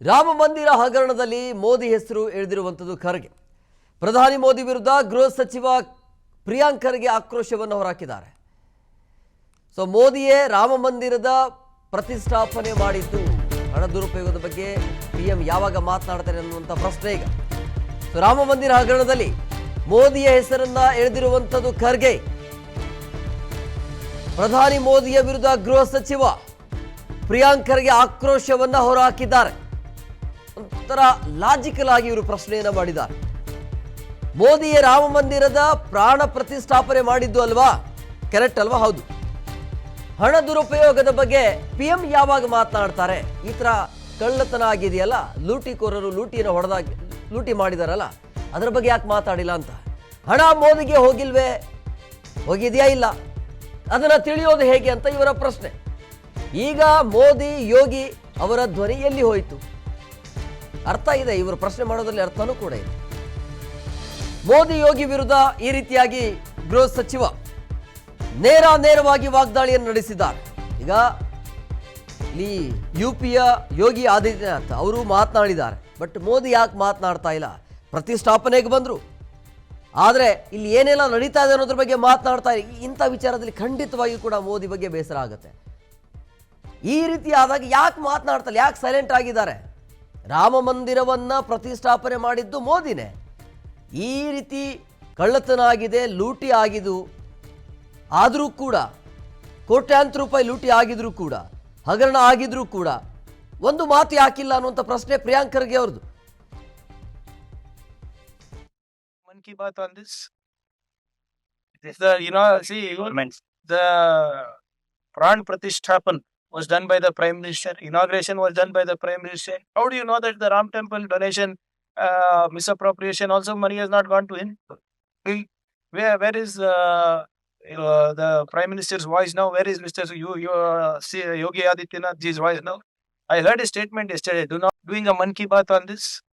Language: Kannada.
ರಾಮ ಮಂದಿರ ಹಗರಣದಲ್ಲಿ ಮೋದಿ ಹೆಸರು ಎಳೆದಿರುವಂಥದ್ದು ಖರ್ಗೆ. ಪ್ರಧಾನಿ ಮೋದಿ ವಿರುದ್ಧ ಗೃಹ ಸಚಿವ ಪ್ರಿಯಾಂಕ್ ಖರ್ಗೆ ಆಕ್ರೋಶವನ್ನು ಹೊರಹಾಕಿದ್ದಾರೆ. ಸೊ ಮೋದಿಯೇ ರಾಮ ಮಂದಿರದ ಪ್ರತಿಷ್ಠಾಪನೆ ಮಾಡಿದ್ದು, ಹಣ ದುರುಪಯೋಗದ ಬಗ್ಗೆ ಪಿಎಂ ಯಾವಾಗ ಮಾತನಾಡ್ತಾರೆ ಅನ್ನುವಂಥ ಪ್ರಶ್ನೆ ಈಗ. ಸೊ ರಾಮ ಮಂದಿರ ಹಗರಣದಲ್ಲಿ ಮೋದಿಯ ಹೆಸರನ್ನ ಎಳೆದಿರುವಂಥದ್ದು ಖರ್ಗೆ. ಪ್ರಧಾನಿ ಮೋದಿಯ ವಿರುದ್ಧ ಗೃಹ ಸಚಿವ ಪ್ರಿಯಾಂಕ್ ಖರ್ಗೆ ಆಕ್ರೋಶವನ್ನ ಹೊರಹಾಕಿದ್ದಾರೆ. ಒಂಥರ ಲಾಜಿಕಲ್ ಆಗಿ ಇವರು ಪ್ರಶ್ನೆಯನ್ನ ಮಾಡಿದ್ದಾರೆ. ಮೋದಿಯೇ ರಾಮ ಮಂದಿರದ ಪ್ರಾಣ ಪ್ರತಿಷ್ಠಾಪನೆ ಮಾಡಿದ್ದು ಅಲ್ವಾ? ಕರೆಕ್ಟ್ ಅಲ್ವಾ? ಹೌದು. ಹಣ ದುರುಪಯೋಗದ ಬಗ್ಗೆ ಪಿಎಂ ಯಾವಾಗ ಮಾತನಾಡ್ತಾರೆ? ಈ ತರ ಕಳ್ಳತನ ಆಗಿದೆಯಲ್ಲ, ಲೂಟಿಕೋರರು ಲೂಟಿ ಮಾಡಿದಾರಲ್ಲ, ಅದರ ಬಗ್ಗೆ ಯಾಕೆ ಮಾತಾಡಿಲ್ಲ ಅಂತ. ಹಣ ಮೋದಿಗೆ ಹೋಗಿಲ್ವೇ? ಹೋಗಿದೆಯಾ ಇಲ್ಲ? ಅದನ್ನ ತಿಳಿಯೋದು ಹೇಗೆ ಅಂತ ಇವರ ಪ್ರಶ್ನೆ. ಈಗ ಮೋದಿ ಯೋಗಿ ಅವರ ಧ್ವನಿ ಎಲ್ಲಿ ಹೋಯಿತು? ಅರ್ಥ ಇದೆ, ಇವರು ಪ್ರಶ್ನೆ ಮಾಡೋದ್ರಲ್ಲಿ ಅರ್ಥನೂ ಕೂಡ ಇದೆ. ಮೋದಿ ಯೋಗಿ ವಿರುದ್ಧ ಈ ರೀತಿಯಾಗಿ ಗೃಹ ಸಚಿವ ನೇರವಾಗಿ ವಾಗ್ದಾಳಿಯನ್ನು ನಡೆಸಿದ್ದಾರೆ. ಈಗ ಇಲ್ಲಿ ಯುಪಿಯ ಯೋಗಿ ಆದಿತ್ಯನಾಥ್ ಅವರು ಮಾತನಾಡಿದ್ದಾರೆ. ಬಟ್ ಮೋದಿ ಯಾಕೆ ಮಾತನಾಡ್ತಾ ಇಲ್ಲ? ಪ್ರತಿಷ್ಠಾಪನೆಗೆ ಬಂದರು, ಆದರೆ ಇಲ್ಲಿ ಏನೆಲ್ಲ ನಡೀತಾ ಇದೆ ಅನ್ನೋದ್ರ ಬಗ್ಗೆ ಮಾತನಾಡ್ತಾ ಇಲ್ಲ. ಇಂಥ ವಿಚಾರದಲ್ಲಿ ಖಂಡಿತವಾಗಿ ಕೂಡ ಮೋದಿ ಬಗ್ಗೆ ಬೇಸರ ಆಗುತ್ತೆ. ಈ ರೀತಿ ಆದಾಗ ಯಾಕೆ ಮಾತನಾಡ್ತಲ್ಲ, ಯಾಕೆ ಸೈಲೆಂಟ್ ಆಗಿದ್ದಾರೆ? ರಾಮ ಮಂದಿರವನ್ನ ಪ್ರತಿಷ್ಠಾಪನೆ ಮಾಡಿದ್ದು ಮೋದಿನೇ. ಈ ರೀತಿ ಕಳ್ಳತನ ಆಗಿದೆ, ಲೂಟಿ ಆಗಿದ್ದು ಆದರೂ ಕೂಡ, ಕೋಟ್ಯಾಂತರ ರೂಪಾಯಿ ಲೂಟಿ ಆಗಿದ್ರು ಕೂಡ, ಹಗರಣ ಆಗಿದ್ರು ಕೂಡ ಒಂದು ಮಾತು ಯಾಕಿಲ್ಲ ಅನ್ನುವಂಥ ಪ್ರಶ್ನೆ ಪ್ರಿಯಾಂಕ್ ಖರ್ಗೆ ಅವ್ರದ್ದು. Mann Ki Baat on this. The Pran Pratishthapan was done by the Prime Minister. Inauguration was done by the Prime Minister. How do you know that the Ram Temple donation misappropriation also money has not gone to him? Where is the Prime Minister's voice now? Where is Mr. Yogi Adityanath's voice now? I heard a statement yesterday. Doing a Mann Ki Baat on this.